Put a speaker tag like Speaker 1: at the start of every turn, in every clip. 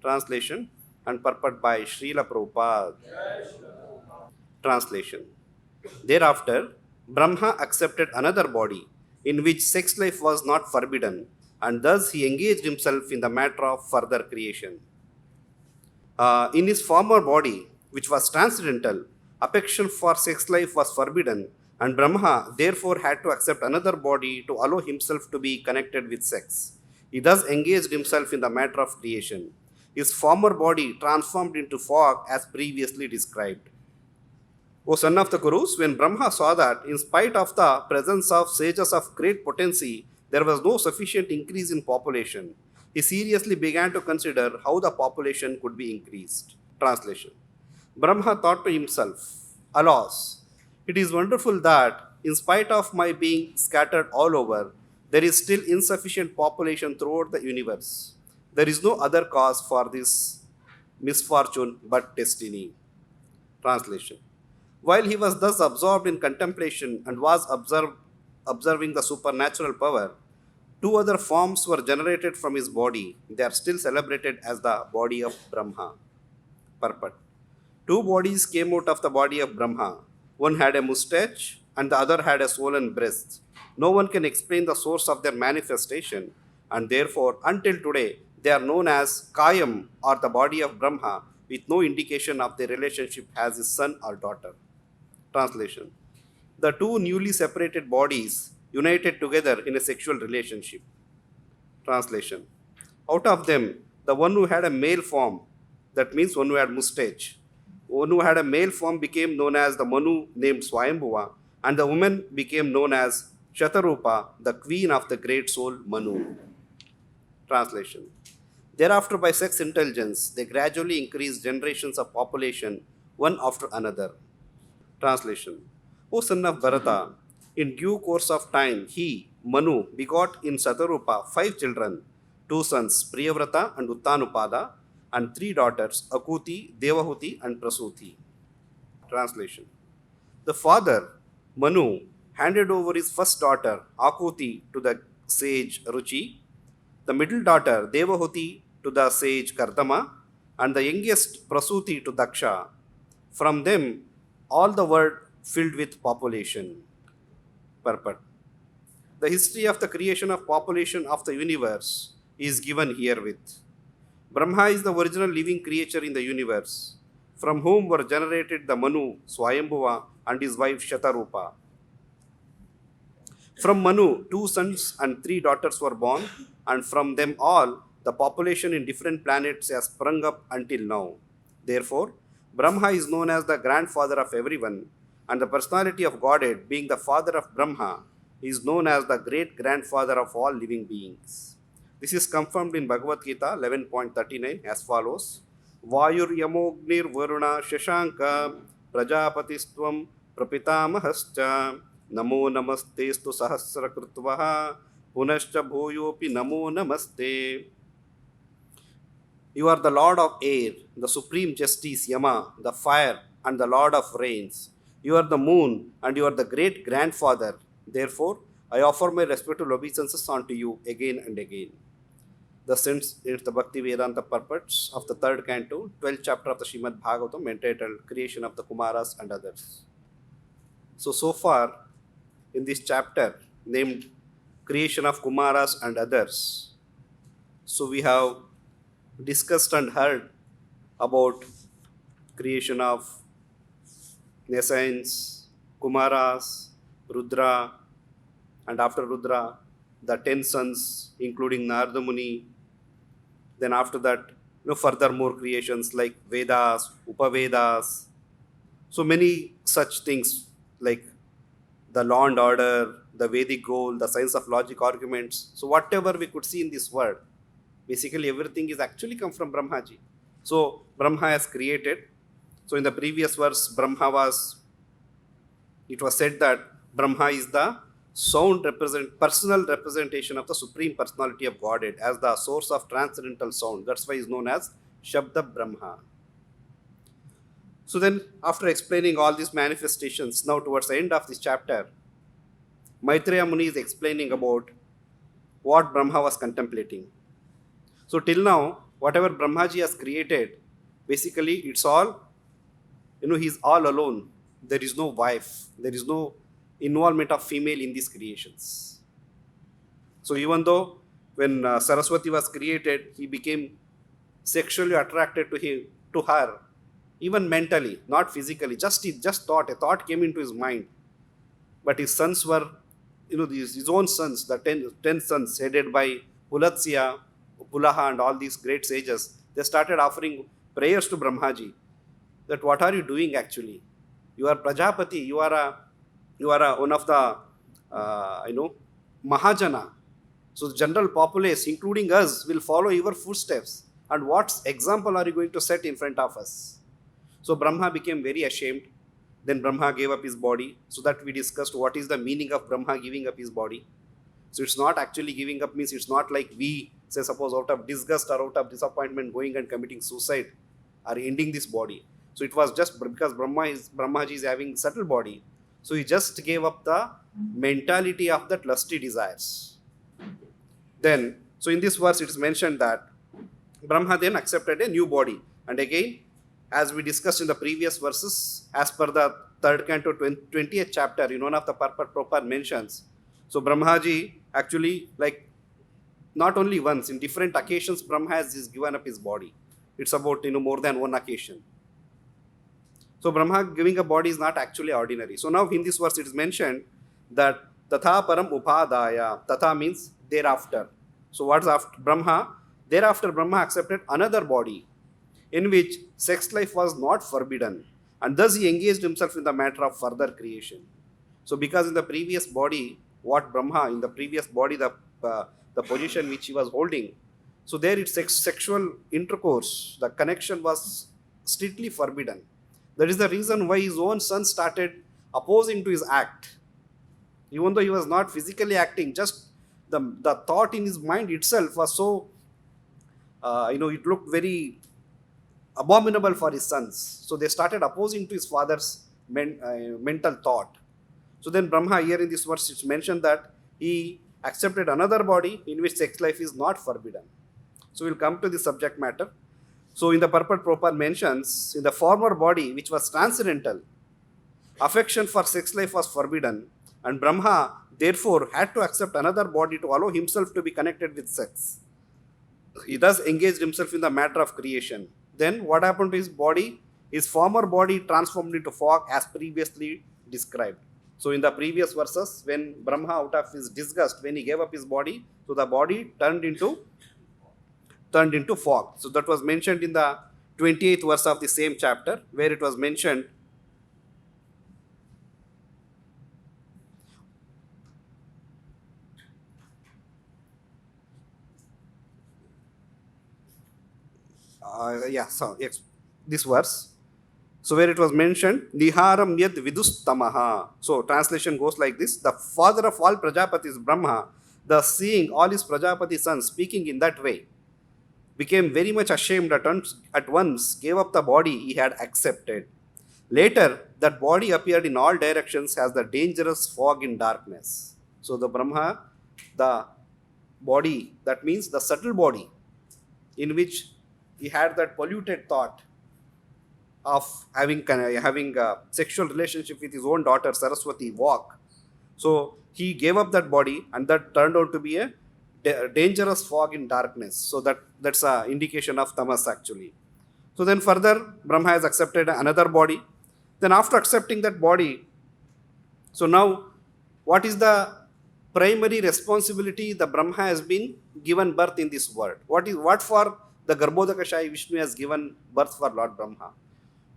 Speaker 1: Translation and purport by Srila Prabhupada. Translation. Thereafter, Brahma accepted another body in which sex life was not forbidden, and thus he engaged himself in the matter of further creation. In his former body, which was transcendental, affection for sex life was forbidden, and Brahma therefore had to accept another body to allow himself to be connected with sex. He thus engaged himself in the matter of creation. His former body transformed into fog as previously described. O son of the Kurus, when Brahma saw that, in spite of the presence of sages of great potency, there was no sufficient increase in population, he seriously began to consider how the population could be increased. Translation. Brahma thought to himself, Alas, it is wonderful that, in spite of my being scattered all over, there is still insufficient population throughout the universe. There is no other cause for this misfortune but destiny. Translation. While he was thus absorbed in contemplation and was observing the supernatural power, two other forms were generated from his body. They are still celebrated as the body of Brahma. Purport. Two bodies came out of the body of Brahma. One had a mustache and the other had a swollen breast. No one can explain the source of their manifestation, and therefore, until today, they are known as Kayam or the body of Brahma, with no indication of their relationship as his son or daughter. Translation. The two newly separated bodies united together in a sexual relationship. Translation. Out of them, the one who had a male form, that means one who had mustache, one who had a male form became known as the Manu named Swayambhuva, and the woman became known as Shatarupa, the queen of the great soul Manu. Translation. Thereafter, by sex intelligence, they gradually increased generations of population one after another. Translation. O son of Bharata, in due course of time, he, Manu, begot in Satarupa 5 children, 2 sons, Priyavrata and Uttanupada, and 3 daughters, Akuti, Devahuti, and Prasuti. Translation. The father, Manu, handed over his first daughter, Akuti, to the sage Ruchi, the middle daughter, Devahuti, to the sage Kardama, and the youngest, Prasuti, to Daksha. From them, all the world filled with population. Purport. The history of the creation of population of the universe is given herewith. Brahma is the original living creature in the universe, from whom were generated the Manu, Swayambhuva, and his wife Shatarupa. From Manu, 2 sons and 3 daughters were born, and from them all, the population in different planets has sprung up until now. Therefore, Brahma is known as the grandfather of everyone, and the personality of Godhead, being the father of Brahma, is known as the great grandfather of all living beings. This is confirmed in Bhagavad Gita 11.39 as follows: Vayur Yamognir Varuna Shashanka Prajapatistvam Prapitamahascha Namo Namastestu Sahasra Krutvaha Punascha Bhuyopi Namo Namaste. You are the Lord of air, the supreme justice Yama, the fire, and the Lord of rains. You are the moon, and you are the great grandfather. Therefore, I offer my respectful obeisances unto you again and again. The sense is the Bhakti Vedanta purports of the 3rd canto, 12th chapter of the Srimad Bhagavatam, entitled Creation of the Kumaras and Others. So far, in this chapter named Creation of Kumaras and Others, so we have discussed and heard about creation of Nescience, Kumaras, Rudra, and after Rudra, the 10 sons, including Narada Muni. Then after that, further more creations like Vedas, Upavedas. So many such things like the law and order, the Vedic goal, the science of logic arguments. So whatever we could see in this world, basically everything is actually come from Brahmaji. So Brahma has created. So in the previous verse, it was said that Brahma is the personal representation of the Supreme Personality of Godhead as the source of transcendental sound. That's why he is known as Shabda Brahma. So then, after explaining all these manifestations, now towards the end of this chapter, Maitreya Muni is explaining about what Brahma was contemplating. So till now, whatever Brahmaji has created, basically it's all, he's all alone. There is no wife. There is no involvement of female in these creations. So even though when Saraswati was created, he became sexually attracted to her, even mentally, not physically. He just thought, a thought came into his mind. But his sons were, his own sons, the 10 sons headed by Pulatsya, Pulaha and all these great sages. They started offering prayers to Brahmaji that what are you doing actually? You are Prajapati, you are one of the, Mahajana. So the general populace, including us, will follow your footsteps. And what example are you going to set in front of us? So Brahma became very ashamed. Then Brahma gave up his body. So that we discussed what is the meaning of Brahma giving up his body. So it's not actually giving up, means it's not like we, say suppose out of disgust or out of disappointment going and committing suicide or ending this body. So it was just because Brahmaji is having subtle body. So he just gave up the mentality of that lusty desires. Then, so in this verse it is mentioned that Brahma then accepted a new body. And again, as we discussed in the previous verses, as per the 3rd canto 20th chapter, in one of the purport proper mentions, so Brahmaji actually, like, not only once, in different occasions, Brahma has given up his body. It's about, more than one occasion. So Brahma giving a body is not actually ordinary. So now in this verse it is mentioned that Tatha Param Upadaya. Tatha means thereafter. So what's after Brahma? Thereafter Brahma accepted another body in which sex life was not forbidden, and thus he engaged himself in the matter of further creation. So because in the previous body, the position which he was holding, so there it's sexual intercourse, the connection was strictly forbidden. That is the reason why his own son started opposing to his act. Even though he was not physically acting, just the thought in his mind itself was so, it looked very abominable for his sons. So they started opposing to his father's mental thought. So then Brahma, here in this verse, it's mentioned that he accepted another body in which sex life is not forbidden. So we'll come to the subject matter. So in the purport proper mentions, in the former body, which was transcendental, affection for sex life was forbidden, and Brahma therefore had to accept another body to allow himself to be connected with sex. He thus engaged himself in the matter of creation. Then what happened to his body? His former body transformed into fog as previously described. So in the previous verses, when Brahma, out of his disgust, when he gave up his body, so the body turned into fog. So that was mentioned in the 28th verse of the same chapter, where it was mentioned, this verse. So where it was mentioned, Niharam yad vidustamaha. So translation goes like this: the father of all Prajapatis, Brahma, thus seeing all his Prajapati sons speaking in that way, became very much ashamed at once, gave up the body he had accepted. Later, that body appeared in all directions as the dangerous fog in darkness. So the Brahma, the body, that means the subtle body, in which he had that polluted thought of having a sexual relationship with his own daughter Saraswati, walk. So he gave up that body, and that turned out to be a dangerous fog in darkness. So that's an indication of tamas actually. So then further, Brahma has accepted another body. Then after accepting that body, so now what is the primary responsibility the Brahma has been given birth in this world? What for the Garbhodakashayi Vishnu has given birth for Lord Brahma?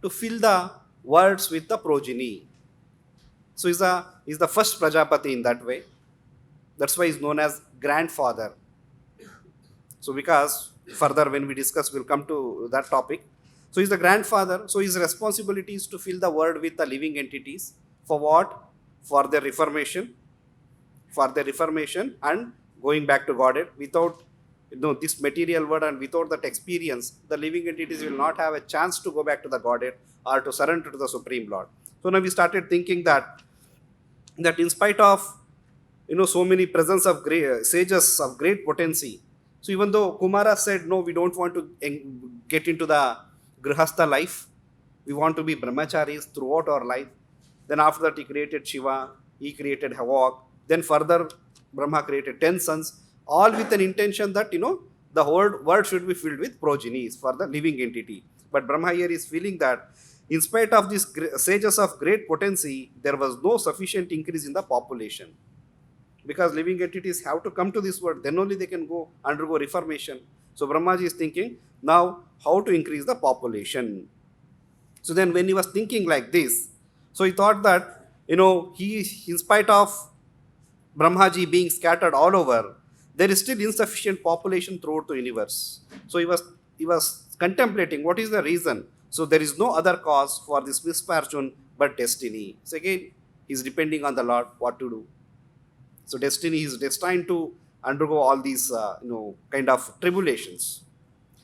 Speaker 1: To fill the worlds with the progeny. So he's the first Prajapati in that way. That's why he's known as grandfather. So because further when we discuss, we'll come to that topic. So he's the grandfather. So his responsibility is to fill the world with the living entities. For what? For their reformation. And going back to Godhead. Without this material world and without that experience, the living entities will not have a chance to go back to the Godhead or to surrender to the Supreme Lord. So now we started thinking that in spite of so many presence of great sages of great potency, So even though Kumara said, no, we don't want to get into the Grihastha life, we want to be brahmacharis throughout our life. Then after that he created Shiva, he created Havok. Then further Brahma created 10 sons, all with an intention that, the whole world should be filled with progenies for the living entity. But Brahma here is feeling that in spite of these sages of great potency, there was no sufficient increase in the population. Because living entities have to come to this world, then only they can go undergo reformation. So Brahmaji is thinking now how to increase the population. So then when he was thinking like this, so he thought that, he, in spite of Brahmaji being scattered all over, there is still insufficient population throughout the universe. So he was contemplating what is the reason. So there is no other cause for this misfortune but destiny. So again, he's depending on the Lord what to do. So destiny is destined to undergo all these, kind of tribulations.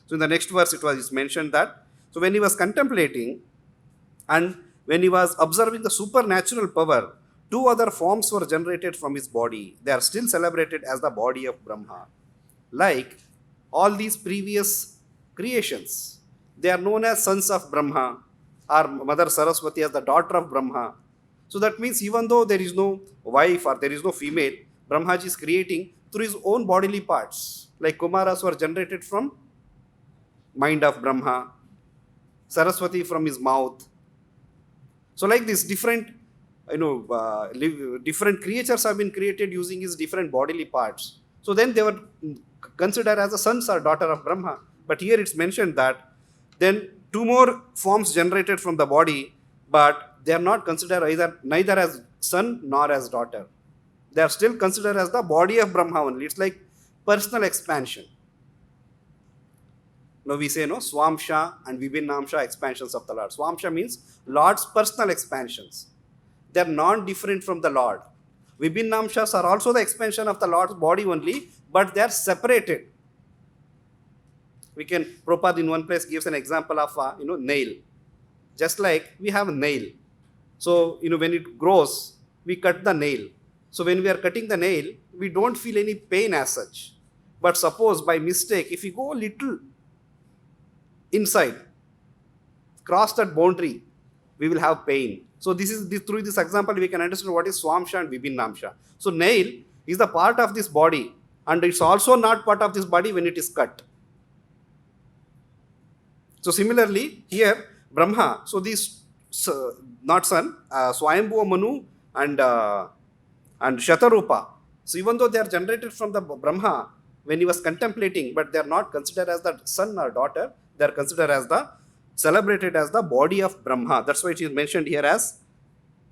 Speaker 1: So in the next verse, it was mentioned that, so when he was contemplating and when he was observing the supernatural power, two other forms were generated from his body. They are still celebrated as the body of Brahma. Like all these previous creations, they are known as sons of Brahma, or Mother Saraswati as the daughter of Brahma. So that means even though there is no wife or there is no female, Brahmaji is creating through his own bodily parts. Like Kumaras were generated from mind of Brahma, Saraswati from his mouth. So like this, different different creatures have been created using his different bodily parts. So then they were considered as the sons or daughter of Brahma. But here it's mentioned that then two more forms generated from the body, but they are not considered neither as son nor as daughter. They are still considered as the body of Brahma only. It's like personal expansion. Now we say Swamsha and Vibhinnamsha expansions of the Lord. Swamsha means Lord's personal expansions. They are non-different from the Lord. Vibhinnamshas are also the expansion of the Lord's body only, but they are separated. Prabhupada in one place gives an example of nail. Just like we have a nail. So, when it grows, we cut the nail. So when we are cutting the nail, we don't feel any pain as such. But suppose by mistake, if we go a little inside, cross that boundary, we will have pain. So through this example, we can understand what is Swamsha and Vibhinnamsha. So nail is the part of this body, and it's also not part of this body when it is cut. So similarly, here, Brahma, so these, not son, Swayambhuva Manu and Shatarupa. So even though they are generated from the Brahma, when he was contemplating, but they are not considered as the son or daughter, they are considered as celebrated as the body of Brahma. That's why it is mentioned here as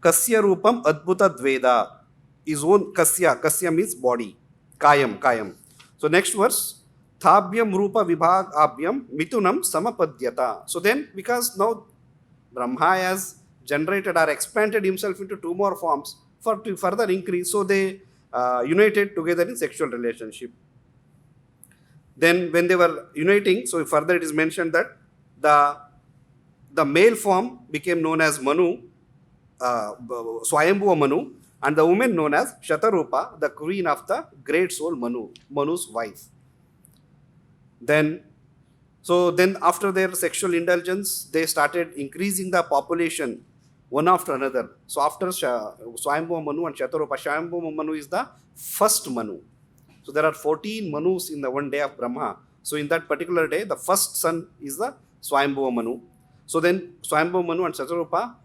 Speaker 1: Kasya Rupam Adbhuta Dveda. His own Kasya means body. Kayam. So next verse, Thabhyam Rupa Vibhag Abhyam Mitunam Samapadyata. So then, because now Brahma has generated or expanded himself into two more forms to further increase, so they united together in sexual relationship. Then when they were uniting, so further it is mentioned that the male form became known as Manu, Swayambhuva Manu, and the woman known as Shatarupa, the queen of the great soul Manu's wife. Then after their sexual indulgence, they started increasing the population one after another. So after Swayambhuva Manu and Shatarupa, Swayambhuva Manu is the first Manu. So there are 14 Manus in the one day of Brahma. So in that particular day, the first son is the Swayambhuva Manu. So then Swayambhuva Manu and Shatarupa,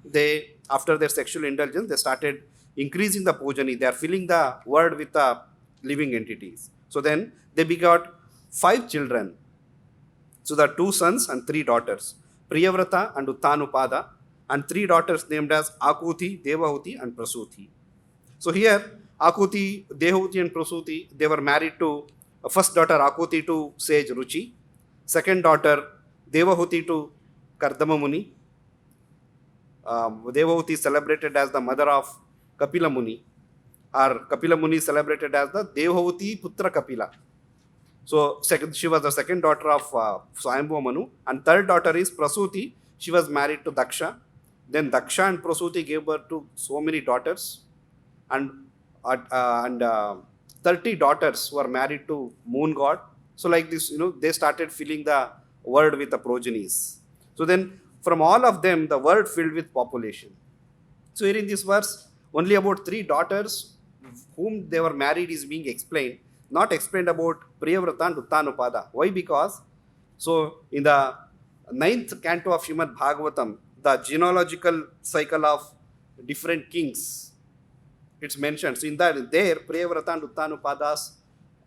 Speaker 1: after their sexual indulgence, they started increasing the progeny. They are filling the world with the living entities. So then they begot 5 children. So there are 2 sons and 3 daughters, Priyavrata and Uttanupada, and 3 daughters named as Akuti, Devahuti and Prasuti. So here, Akuti, Devahuti and Prasuti, they were married to, first daughter Akuti to sage Ruchi, second daughter Devahuti to Kardama Muni. Devahuti is celebrated as the mother of Kapila Muni, or Kapila Muni is celebrated as the Devahuti Putra Kapila. So she was the second daughter of Swayambhuva Manu, and third daughter is Prasuti. She was married to Daksha. Then Daksha and Prasuti gave birth to so many daughters, and 30 daughters were married to moon god, So like this, they started filling the world with the progenies. So then from all of them, the world filled with population. So here in this verse, only about 3 daughters whom they were married is being explained, not explained about Priyavrata and Uttanupada. Why? Because, so in the 9th canto of Srimad Bhagavatam, the genealogical cycle of different kings, it's mentioned. So in that, there, Priyavrata and Uttanupada's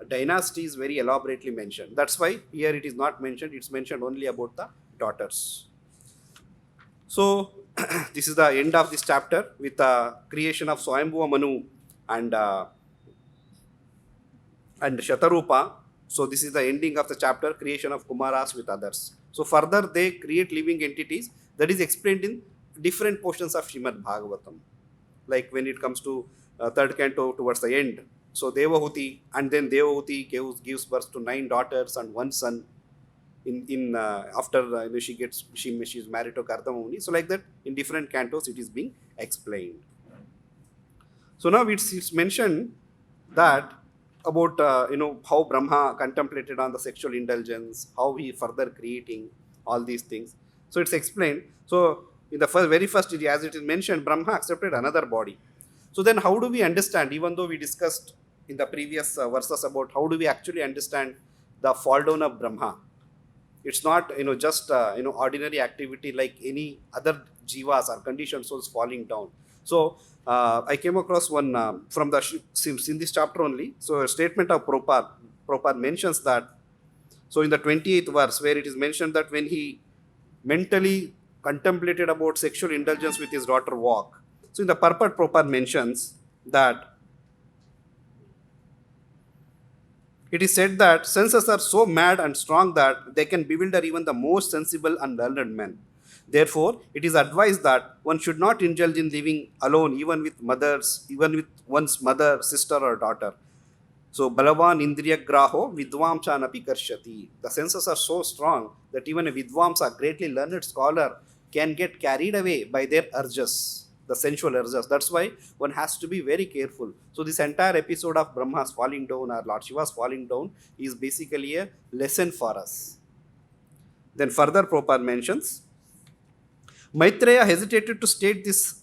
Speaker 1: dynasty is very elaborately mentioned. That's why here it is not mentioned. It's mentioned only about the daughters. So this is the end of this chapter with the creation of Swayambhuva Manu and Shatarupa. So this is the ending of the chapter, creation of Kumaras with others. So further they create living entities. That is explained in different portions of Srimad Bhagavatam. Like when it comes to 3rd canto towards the end. So Devahuti, and then Devahuti gives birth to 9 daughters and 1 son. After she is married to Kardama Muni. So like that, in different cantos, it is being explained. So now it's mentioned that about how Brahma contemplated on the sexual indulgence, how he further creating all these things. So it's explained. So in the very first, as it is mentioned, Brahma accepted another body. So then how do we understand, even though we discussed in the previous verses about how do we actually understand the fall down of Brahma? It's not just ordinary activity like any other jivas or conditioned souls falling down. So I came across one from in this chapter only. So a statement of Prabhupada. Prabhupada mentions that. So in the 28th verse, where it is mentioned that when he mentally contemplated about sexual indulgence with his daughter Walk. So in the purport, Prabhupada mentions that it is said that senses are so mad and strong that they can bewilder even the most sensible and learned men. Therefore, it is advised that one should not indulge in living alone, even with one's mother, sister, or daughter. So, Balavan Indriya Graho Vidvamsanapi Karshati. The senses are so strong that even a Vidvamsa, greatly learned scholar, can get carried away by their urges, the sensual urges. That's why one has to be very careful. So this entire episode of Brahma's falling down or Lord Shiva's falling down is basically a lesson for us. Then further Prabhupada mentions, Maitreya hesitated to state this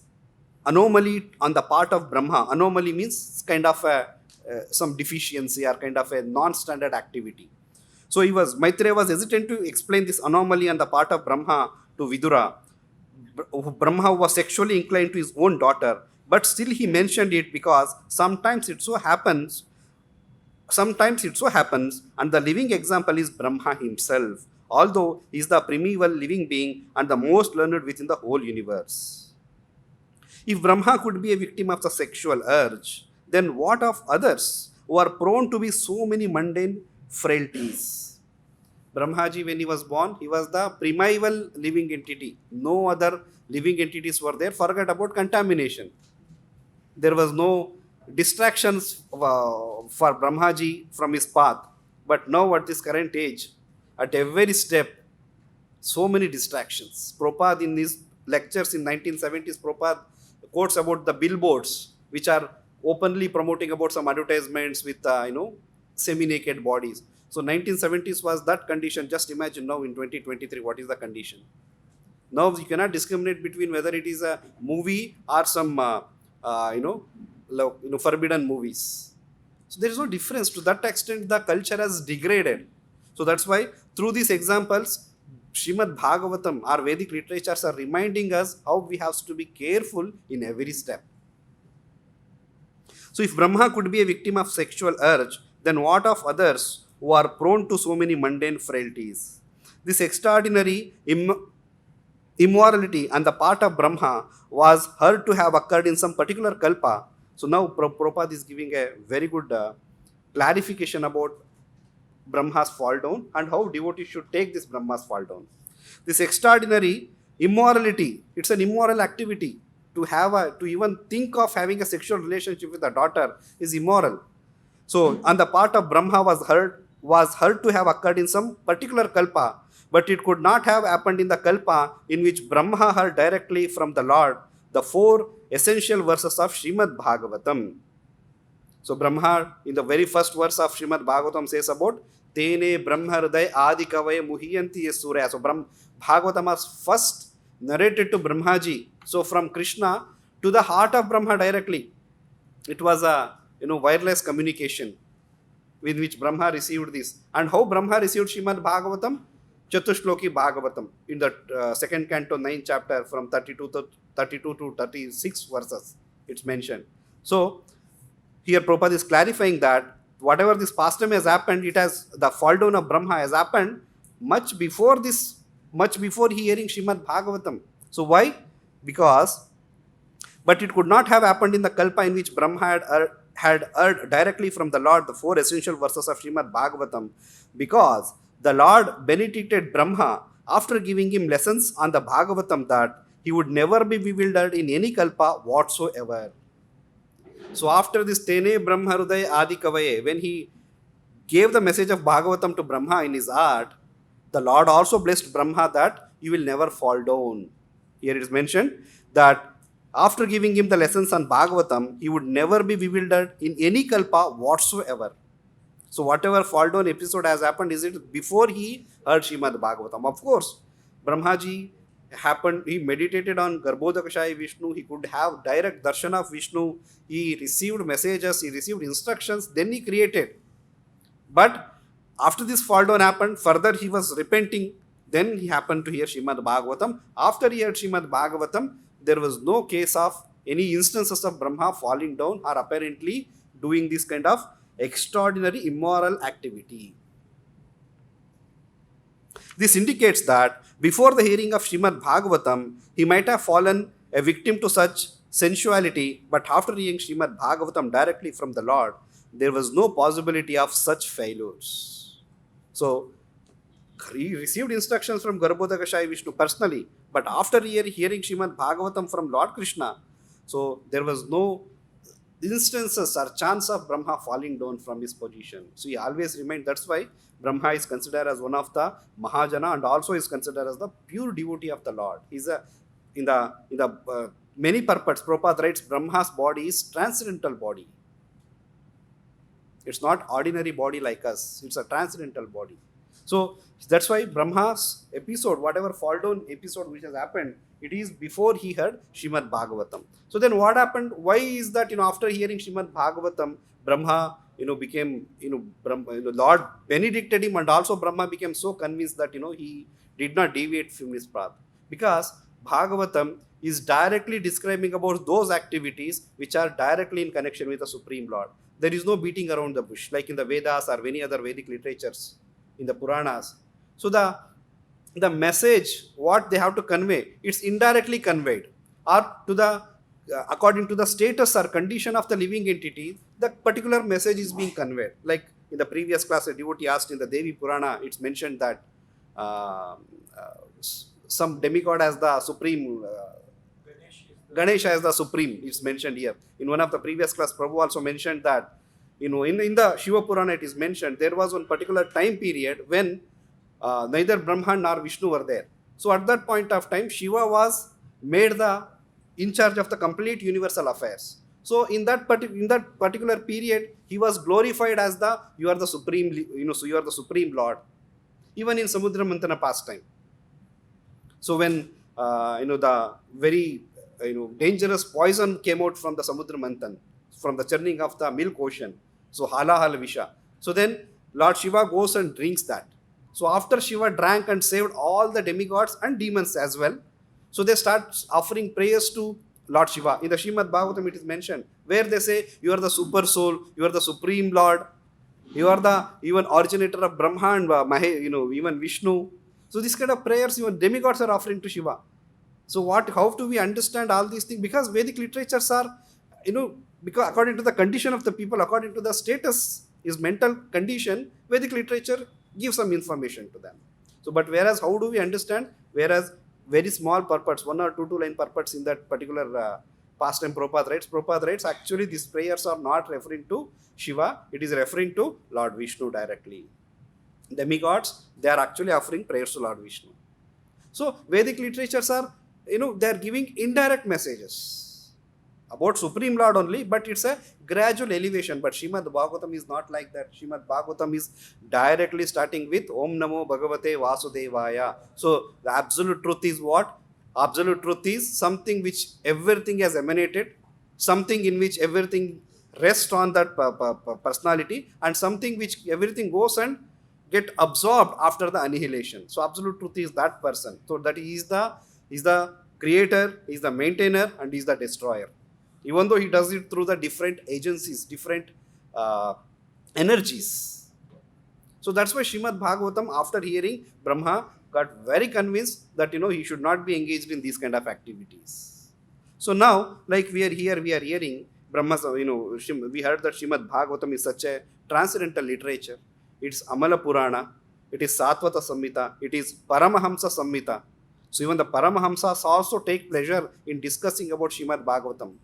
Speaker 1: anomaly on the part of Brahma. Anomaly means kind of some deficiency or kind of a non-standard activity. So Maitreya was hesitant to explain this anomaly on the part of Brahma to Vidura. Brahma was sexually inclined to his own daughter, but still he mentioned it because sometimes it so happens, and the living example is Brahma himself, although he is the primeval living being and the most learned within the whole universe. If Brahma could be a victim of the sexual urge, then what of others who are prone to be so many mundane frailties? Brahmaji, when he was born, he was the primeval living entity. No other living entities were there. Forget about contamination. There was no distractions for Brahmaji from his path. But now at this current age, at every step, so many distractions. Prabhupada in his lectures in 1970s, Prabhupada quotes about the billboards, which are openly promoting about some advertisements with, semi-naked bodies. So 1970s was that condition. Just imagine now in 2023, what is the condition? Now you cannot discriminate between whether it is a movie or some, forbidden movies. So there is no difference. To that extent, the culture has degraded. So that's why through these examples, Srimad Bhagavatam, our Vedic literatures are reminding us how we have to be careful in every step. So if Brahma could be a victim of sexual urge, then what of others who are prone to so many mundane frailties? This extraordinary immorality on the part of Brahma was heard to have occurred in some particular kalpa. So now Prabhupada is giving a very good clarification about Brahma's fall down and how devotees should take this Brahma's fall down. This extraordinary immorality, it's an immoral activity. To even think of having a sexual relationship with a daughter is immoral. So on the part of Brahma was heard to have occurred in some particular kalpa, but it could not have happened in the kalpa in which Brahma heard directly from the Lord the 4 essential verses of Srimad Bhagavatam. So Brahma in the very first verse of Srimad Bhagavatam says about Tene Brahma Hriday Adi Kavaya Muhiyanti Surya. So Bhagavatam was first narrated to Brahmaji. So from Krishna to the heart of Brahma directly. It was a wireless communication with which Brahma received this. And how Brahma received Srimad Bhagavatam? Chatushloki Bhagavatam in the second canto, 9th chapter, from 32 to 36 verses, it's mentioned. So, here Prabhupada is clarifying that whatever this pastime has happened, the fall down of Brahma has happened much before he hearing Srimad Bhagavatam. So, why? But it could not have happened in the Kalpa in which Brahma had heard directly from the Lord the 4 essential verses of Srimad Bhagavatam, because the Lord benedicted Brahma after giving him lessons on the Bhagavatam that he would never be bewildered in any Kalpa whatsoever. So after this Tene Brahma Hriday Adi Kavaye, when he gave the message of Bhagavatam to Brahma in his heart, the Lord also blessed Brahma that you will never fall down. Here it is mentioned that after giving him the lessons on Bhagavatam, he would never be bewildered in any Kalpa whatsoever. So whatever fall down episode has happened, is it before he heard Srimad Bhagavatam? Of course, Brahmaji he meditated on Garbhodakashaya Vishnu, he could have direct darshan of Vishnu, he received messages, he received instructions, then he created. But after this fall down happened, further he was repenting, then he happened to hear Srimad Bhagavatam. After he heard Srimad Bhagavatam, there was no case of any instances of Brahma falling down or apparently doing this kind of extraordinary immoral activity. This indicates that before the hearing of Srimad Bhagavatam, he might have fallen a victim to such sensuality, but after hearing Srimad Bhagavatam directly from the Lord, there was no possibility of such failures. So, he received instructions from Garbhodakashaya Vishnu personally, but after hearing Srimad Bhagavatam from Lord Krishna, so there was no instances or chance of Brahma falling down from his position. So he always remained. That's why Brahma is considered as one of the Mahajana and also is considered as the pure devotee of the Lord. He's in the many purports, Prabhupada writes, Brahma's body is transcendental body. It's not ordinary body like us. It's a transcendental body. So that's why Brahma's episode, whatever fall down episode which has happened, it is before he heard Srimad Bhagavatam. So then what happened? Why is that, after hearing Srimad Bhagavatam, Brahma, became, Lord benedicted him, and also Brahma became so convinced that, he did not deviate from his path. Because Bhagavatam is directly describing about those activities which are directly in connection with the Supreme Lord. There is no beating around the bush like in the Vedas or many other Vedic literatures, in the Puranas. So the message, what they have to convey, it's indirectly conveyed, or to the according to the status or condition of the living entity, the particular message is being conveyed. Like in the previous class, a devotee asked in the Devi Purana, it's mentioned that some demigod as the supreme, Ganesha as the supreme, it's mentioned here. In one of the previous class, Prabhu also mentioned that, in the Shiva Purana it is mentioned, there was one particular time period when neither Brahma nor Vishnu were there. So at that point of time, Shiva was made in charge of the complete universal affairs. So in that particular period, he was glorified as you are the supreme, so you are the supreme Lord. Even in Samudra Mantana pastime. So when the very dangerous poison came out from the Samudra Manthan, from the churning of the milk ocean. So Halahal Visha. So then Lord Shiva goes and drinks that. So after Shiva drank and saved all the demigods and demons as well, so they start offering prayers to Lord Shiva. In the Srimad Bhagavatam it is mentioned, where they say, you are the super soul, you are the supreme Lord, you are the even originator of Brahma and even Vishnu. So this kind of prayers even demigods are offering to Shiva. So how do we understand all these things? Because Vedic literatures are, because according to the condition of the people, according to the status, his mental condition, Vedic literature gives some information to them. So, but whereas how do we understand? Whereas very small purports, 1 or 2 line purports in that particular pastime Prabhupada writes, actually these prayers are not referring to Shiva, it is referring to Lord Vishnu directly. Demigods, they are actually offering prayers to Lord Vishnu. So Vedic literatures are, they are giving indirect messages. about Supreme Lord only, but it's a gradual elevation. But Srimad Bhagavatam is not like that. Srimad Bhagavatam is directly starting with Om Namo Bhagavate Vasudevaya. So the absolute truth is what? Absolute truth is something which everything has emanated, something in which everything rests on that personality, and something which everything goes and get absorbed after the annihilation. So absolute truth is that person. So that he is the creator, he is the maintainer, and he is the destroyer. Even though he does it through the different agencies, different energies. So that's why Srimad Bhagavatam, after hearing Brahma, got very convinced that he should not be engaged in these kind of activities. So now, like we are hearing Brahma's, we heard that Srimad Bhagavatam is such a transcendental literature. It's Amala Purana, it is Satvata Samhita, it is Paramahamsa Samhita. So even the Paramahamsas also take pleasure in discussing about Srimad Bhagavatam.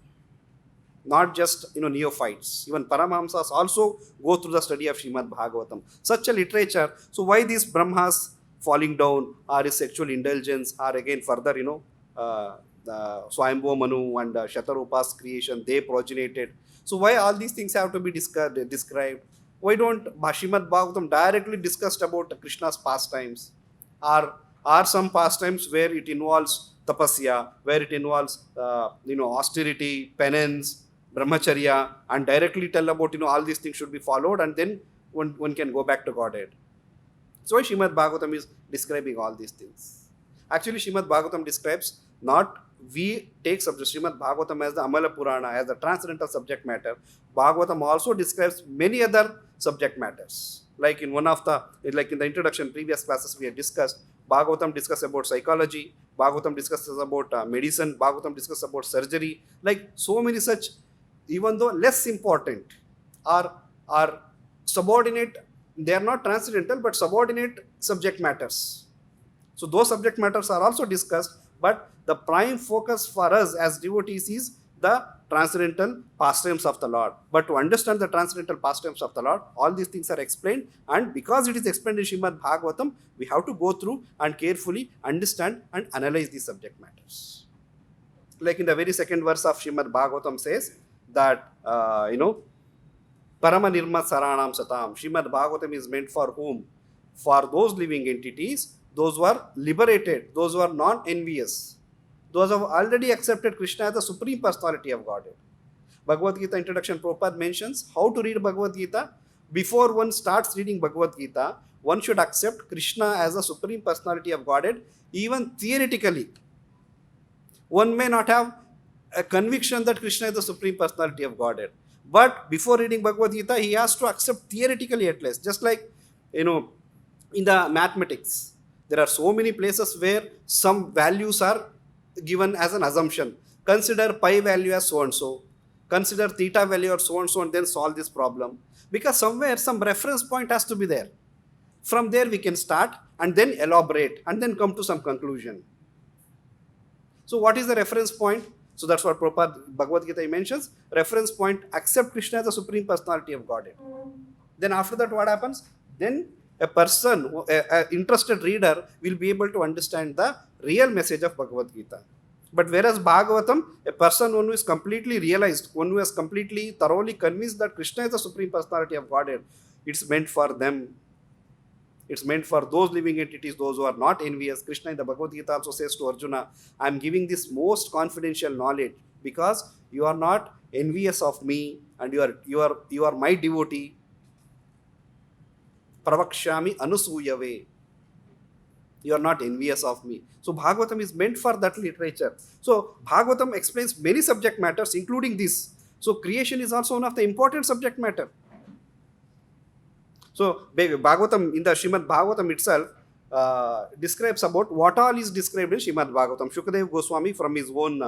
Speaker 1: Not just neophytes. Even Paramahamsas also go through the study of Srimad Bhagavatam. Such a literature. So why these Brahmas falling down, or his sexual indulgence, or again further, Swayambhu Manu and Shatarupa's creation, they progenited. So why all these things have to be described? Why don't Srimad Bhagavatam directly discussed about Krishna's pastimes? Or some pastimes where it involves tapasya, where it involves austerity, penance, brahmacharya, and directly tell about all these things should be followed, and then one can go back to Godhead. So why Srimad Bhagavatam is describing all these things? Actually, Srimad Bhagavatam describes not we take Srimad Bhagavatam as the Amala Purana, as the transcendental subject matter. Bhagavatam also describes many other subject matters. Like in the introduction, previous classes we had discussed, Bhagavatam discusses about psychology, Bhagavatam discusses about medicine, Bhagavatam discusses about surgery, like so many such, even though less important, are subordinate, they are not transcendental, but subordinate subject matters. So those subject matters are also discussed, but the prime focus for us as devotees is the transcendental pastimes of the Lord. But to understand the transcendental pastimes of the Lord, all these things are explained, and because it is explained in Srimad Bhagavatam, we have to go through and carefully understand and analyze these subject matters. Like in the very second verse of Srimad Bhagavatam says that, Parama Nirma Saranam Satam. Srimad Bhagavatam is meant for whom? For those living entities, those who are liberated, those who are non-envious, those who have already accepted Krishna as the Supreme Personality of Godhead. Bhagavad Gita introduction, Prabhupada mentions how to read Bhagavad Gita. Before one starts reading Bhagavad Gita, one should accept Krishna as the Supreme Personality of Godhead, even theoretically. One may not have a conviction that Krishna is the Supreme Personality of Godhead. But before reading Bhagavad Gita, he has to accept theoretically at least. Just like, in the mathematics, there are so many places where some values are given as an assumption. Consider pi value as so and so. Consider theta value as so and so, and then solve this problem. Because somewhere some reference point has to be there. From there we can start and then elaborate and then come to some conclusion. So what is the reference point? So that's what Prabhupada Bhagavad Gita mentions. Reference point, accept Krishna as the Supreme Personality of Godhead. Then after that what happens? Then a person, an interested reader will be able to understand the real message of Bhagavad Gita. But whereas Bhagavatam, a person one who is completely realized, one who has completely thoroughly convinced that Krishna is the Supreme Personality of Godhead, it's meant for them. It's meant for those living entities, those who are not envious. Krishna in the Bhagavad Gita also says to Arjuna, I am giving this most confidential knowledge because you are not envious of me and you are my devotee. Pravakshami anusuyave. You are not envious of me. So Bhagavatam is meant for that literature. So Bhagavatam explains many subject matters, including this. So creation is also one of the important subject matter. So Bhagavatam, in the Srimad Bhagavatam itself, describes about what all is described in Srimad Bhagavatam. Shukadev Goswami from his own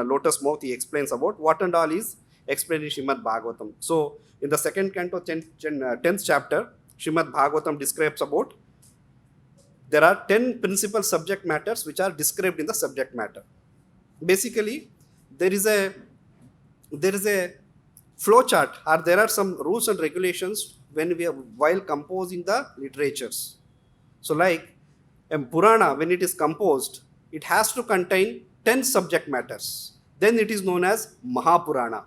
Speaker 1: lotus mouth, he explains about what and all is explained in Srimad Bhagavatam. So in the second canto, 10th chapter, Srimad Bhagavatam describes about there are 10 principal subject matters which are described in the subject matter. Basically, there is a flow chart, or there are some rules and regulations while composing the literatures. So like a Purana, when it is composed, it has to contain 10 subject matters. then it is known as Mahapurana.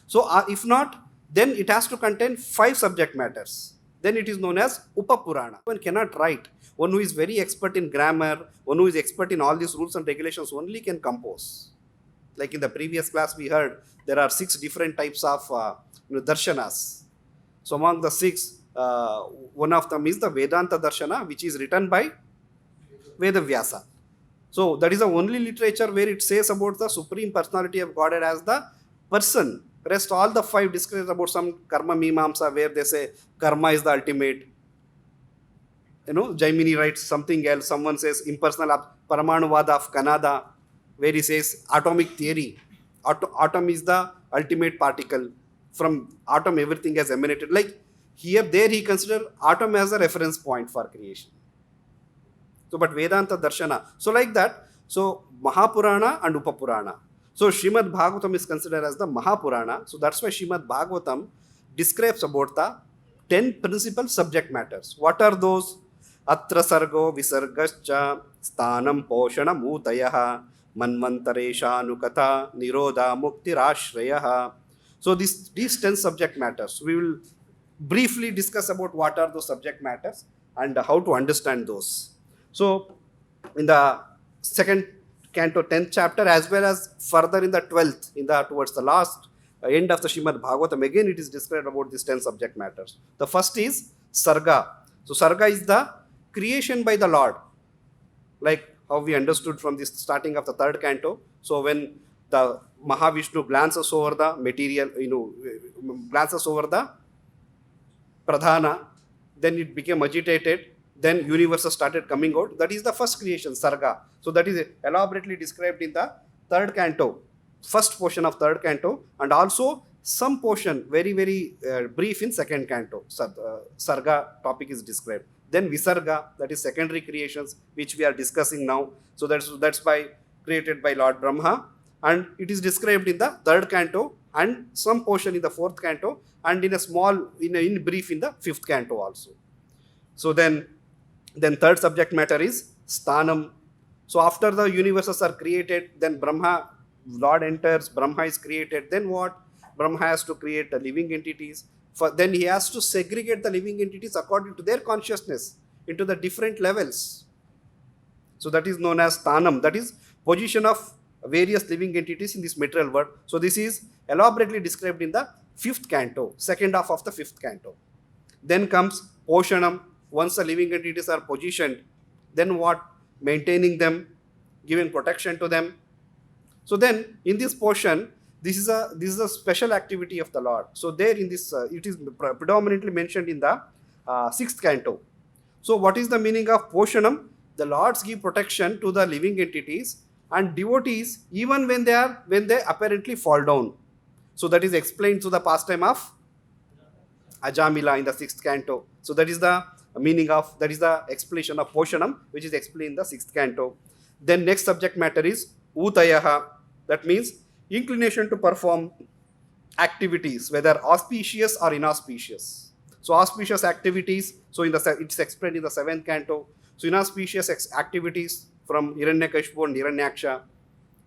Speaker 1: So if not, then it has to contain 5 subject matters. Then it is known as Upapurana. One cannot write. One who is very expert in grammar, one who is expert in all these rules and regulations only can compose. Like in the previous class we heard, there are 6 different types of darshanas. So among the 6, one of them is the Vedanta Darshana, which is written by Vedavyasa. So that is the only literature where it says about the Supreme Personality of Godhead as the person. Rest all the 5 discuss about some karma mimamsa where they say karma is the ultimate. Jaimini writes something else. Someone says impersonal Paramanuvada of Kanada, where he says atomic theory. Atom is the ultimate particle. From atom everything has emanated. Like there he considered atom as a reference point for creation. So but Vedanta Darshana. So like that. So Mahapurana and Upapurana. So Srimad Bhagavatam is considered as the Mahapurana. So that's why Srimad Bhagavatam describes about the 10 principal subject matters. What are those? Atra sargo visargascha sthanam poshanam utayaha manvantaresha anukatha nirodha muktirashrayaha. So these 10 subject matters. We will briefly discuss about what are those subject matters and how to understand those. So in the second canto 10th chapter as well as further in the 12th, towards the last end of the Srimad Bhagavatam, again it is described about these 10 subject matters. The first is Sarga. So Sarga is the creation by the Lord, like how we understood from the starting of the 3rd canto. So when the Mahavishnu glances over the material, glances over the Pradhana, then it became agitated. Then universes started coming out. That is the first creation, Sarga. So that is elaborately described in the 3rd canto, first portion of 3rd canto, and also some portion, very, very brief in 2nd canto. Sarga topic is described. Then Visarga, that is secondary creations, which we are discussing now. So that's created by Lord Brahma. And it is described in the 3rd canto and some portion in the 4th canto and in brief in the 5th canto also. So then 3rd subject matter is Sthanam. So after the universes are created, then Lord enters, Brahma is created. Then what? Brahma has to create the living entities. Then he has to segregate the living entities according to their consciousness into the different levels. So that is known as Sthanam. That is position of various living entities in this material world. So this is elaborately described in the 5th canto, second half of the 5th canto. Then comes Poshanam. Once the living entities are positioned, then what? Maintaining them, giving protection to them. So then in this portion, this is a special activity of the Lord. So there in this, it is predominantly mentioned in the 6th canto. So what is the meaning of Poshanam? The Lords give protection to the living entities and devotees even when they apparently fall down. So that is explained to the pastime of Ajamila in the 6th canto. So that is the explanation of Poshanam, which is explained in the 6th canto. Then next subject matter is Utayaha. That means inclination to perform activities, whether auspicious or inauspicious. So auspicious activities, so it's explained in the 7th canto. So inauspicious activities from Hiranyakashipu and Hiranyaksha,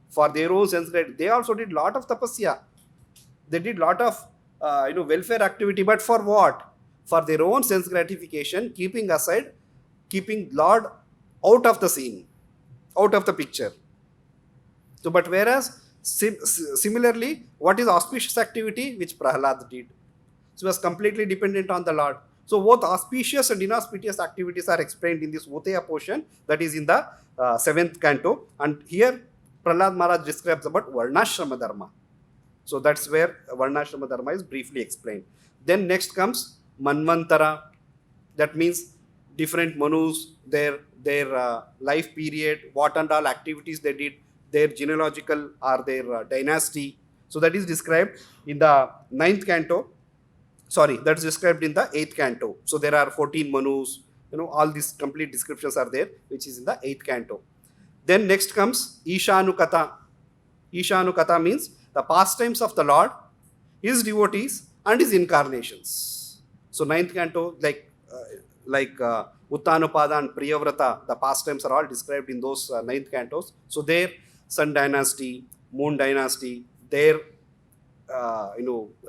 Speaker 1: for their own sense, they also did lot of tapasya. They did lot of welfare activity, but for what? For their own sense gratification, keeping Lord out of the scene, out of the picture. So, but whereas similarly, what is auspicious activity which Prahlad did? So, he was completely dependent on the Lord. So, both auspicious and inauspicious activities are explained in this Utaya portion, that is in the 7th canto. And here Prahlad Maharaj describes about Varnashrama Dharma. So, that's where Varnashrama Dharma is briefly explained. Then next comes Manvantara. That means different Manus, their life period, what and all activities they did, their genealogical or their dynasty. So that is described in the 9th canto. Sorry, that's described in the 8th canto. So there are 14 Manus, all these complete descriptions are there, which is in the 8th canto. Then next comes Ishanukata. Ishanukata means the pastimes of the Lord, his devotees and his incarnations. So 9th canto, like Uttanupada and Priyavrata, the pastimes are all described in those 9th cantos. So there, Sun dynasty, Moon dynasty, their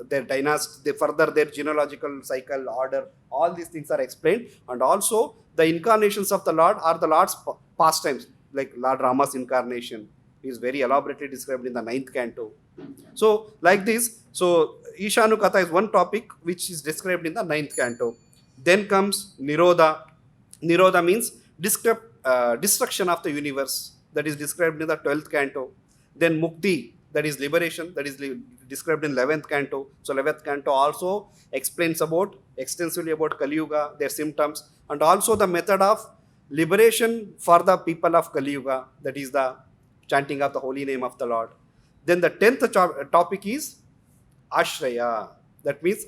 Speaker 1: their dynasty, they further their genealogical cycle order. All these things are explained, and also the incarnations of the Lord are the Lord's pastimes, like Lord Rama's incarnation is very elaborately described in the ninth canto. So, like this, so Ishanu Katha is one topic which is described in the ninth canto. Then comes Nirodha. Nirodha means destruction of the universe, that is described in the 12th canto. Then Mukti, that is liberation, that is described in 11th canto. So 11th canto also explains about extensively about Kali Yuga, their symptoms, and also the method of liberation for the people of Kali Yuga, that is the chanting of the holy name of the Lord. Then the 10th topic is Ashraya, that means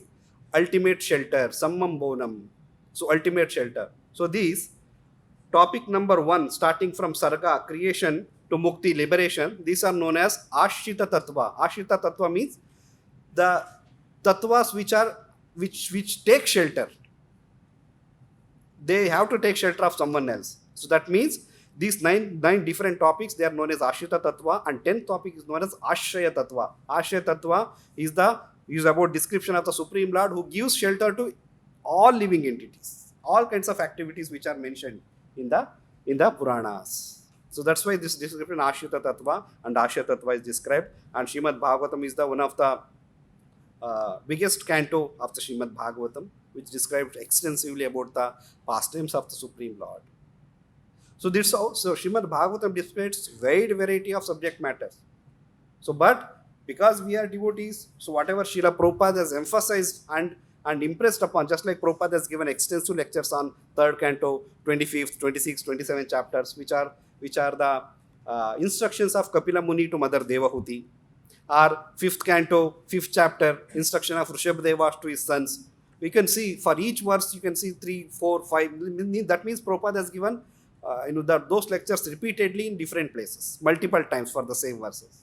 Speaker 1: ultimate shelter, Sammam Bonam. So ultimate shelter. So these topic number 1, starting from Sarga, creation, to Mukti, liberation, these are known as Ashrita Tattva. Ashrita Tattva means the tattvas which take shelter. They have to take shelter of someone else. So that means these nine different topics, they are known as Ashrita Tattva, and 10th topic is known as Ashraya Tattva. Ashraya Tattva is about description of the Supreme Lord who gives shelter to all living entities, all kinds of activities which are mentioned in the Puranas. So that's why this description Ashrita Tattva and Ashraya Tattva is described, and Srimad Bhagavatam is the one of the biggest canto of the Srimad Bhagavatam, which describes extensively about the pastimes of the Supreme Lord. So Srimad Bhagavatam describes wide variety of subject matters. So, but because we are devotees, so whatever Srila Prabhupada has emphasized and impressed upon, just like Prabhupada has given extensive lectures on 3rd canto, 25th, 26th, 27th chapters, which are the instructions of Kapila Muni to Mother Devahuti, or 5th canto, 5th chapter, instruction of Rishabhdevas to his sons. We can see for each verse, you can see 3, 4, 5. That means Prabhupada has given those lectures repeatedly in different places, multiple times for the same verses.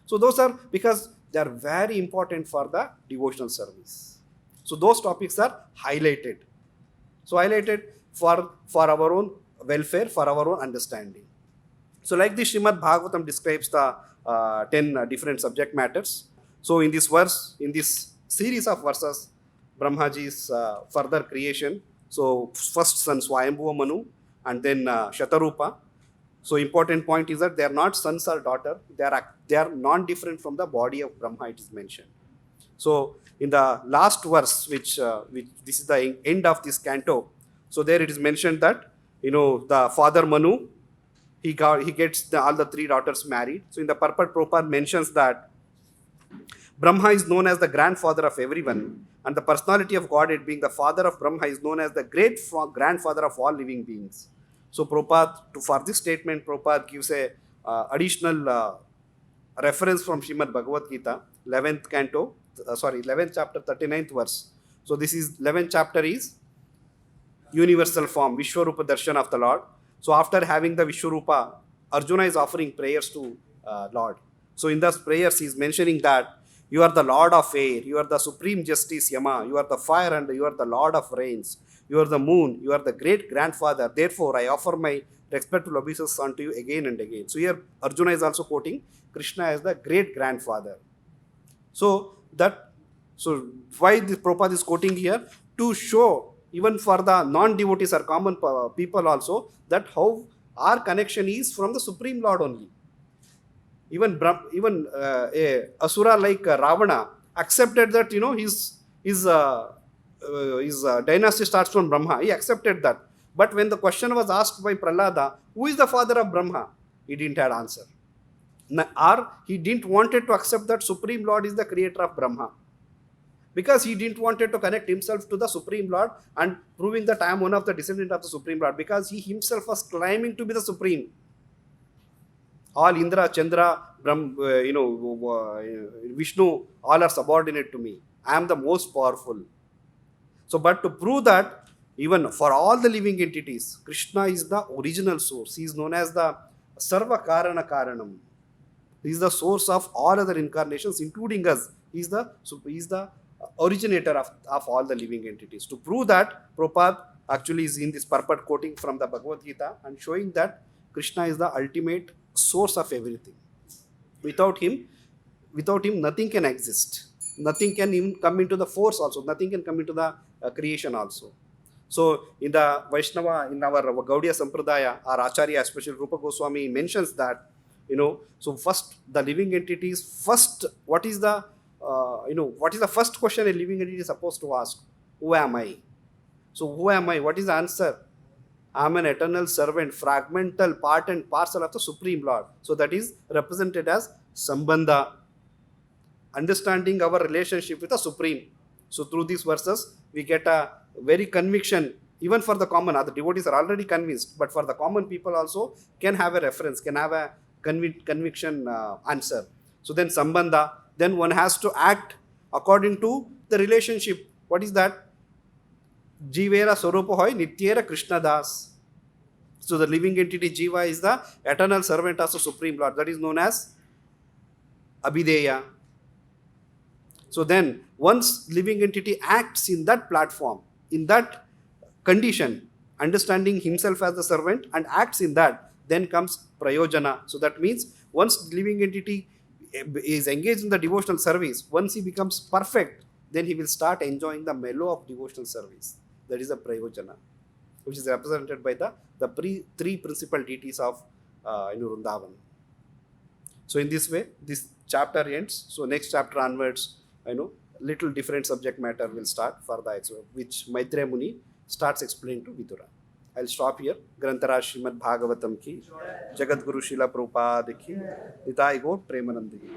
Speaker 1: So those are because they are very important for the devotional service. So those topics are highlighted. So highlighted for our own welfare, for our own understanding. So like this, Srimad Bhagavatam describes the 10 different subject matters. So in this verse, in this series of verses, Brahmaji's further creation. So first son Swayambhuva Manu, and then Shatarupa. So important point is that they are not sons or daughter. They are non-different from the body of Brahma, it is mentioned. So in the last verse, which this is the end of this canto. So there it is mentioned that the father Manu, he gets all the 3 daughters married. So in the purport, Prabhupada mentions that Brahma is known as the grandfather of everyone, and the personality of Godhead, being the father of Brahma, is known as the great grandfather of all living beings. So Prabhupada, for this statement, Prabhupada gives a additional reference from Srimad Bhagavad Gita, 11th canto, 11th chapter, 39th verse. So this is 11th chapter is universal form, Vishwarupa Darshan of the Lord. So after having the Vishwarupa, Arjuna is offering prayers to Lord. So in those prayers, he is mentioning that you are the Lord of air, you are the supreme justice Yama, you are the fire, and you are the Lord of rains, you are the moon, you are the great grandfather. Therefore, I offer my respectful obeisance unto you again and again. So here Arjuna is also quoting Krishna as the great grandfather. So why this Prabhupada is quoting here? To show even for the non-devotees or common people also that how our connection is from the Supreme Lord only. Even a asura like Ravana accepted that his dynasty starts from Brahma. He accepted that. But when the question was asked by Prahlada, who is the father of Brahma? He didn't have answer. Or he didn't wanted to accept that Supreme Lord is the creator of Brahma. Because he didn't wanted to connect himself to the Supreme Lord and proving that I am one of the descendant of the Supreme Lord. Because he himself was claiming to be the Supreme. All Indra, Chandra, Vishnu, all are subordinate to me. I am the most powerful. So, but to prove that, even for all the living entities, Krishna is the original source. He is known as the Sarva Karana Karanam. He is the source of all other incarnations, including us. He is the originator of all the living entities. To prove that, Prabhupada actually is in this purport quoting from the Bhagavad Gita and showing that Krishna is the ultimate source of everything. Without him, nothing can exist. Nothing can even come into the force also. Nothing can come into the creation also. So in the Vaishnava, in our Gaudiya Sampradaya, our Acharya, especially Rupa Goswami, mentions that, so first the living entities, first, what is the, what is the first question a living entity is supposed to ask? Who am I? So who am I? What is the answer? I am an eternal servant, fragmental part and parcel of the Supreme Lord. So that is represented as Sambandha, understanding our relationship with the Supreme. So through these verses, we get a very conviction, even for the common, other devotees are already convinced, but for the common people also can have a reference, can have a conviction answer. So then Sambandha, then one has to act according to the relationship. What is that? Jivera Swarupa hoy Nityera Krishna Das. So the living entity Jiva is the eternal servant of the Supreme Lord. That is known as Abhideya. So then, once living entity acts in that platform, in that condition, understanding himself as the servant and acts in that, then comes Prayojana. So that means once living entity is engaged in the devotional service, once he becomes perfect, then he will start enjoying the mellow of devotional service. That is the Prayojana, which is represented by the three principal deities of Vrindavan. So in this way, this chapter ends. So next chapter onwards, little different subject matter will start for the which Maitreya Muni starts explaining to Vidura. I'll stop here. Grantaraj Srimad Bhagavatam ki, Jagat Guru Srila Prabhupada ki, Nitai Gaur Premanandi ki.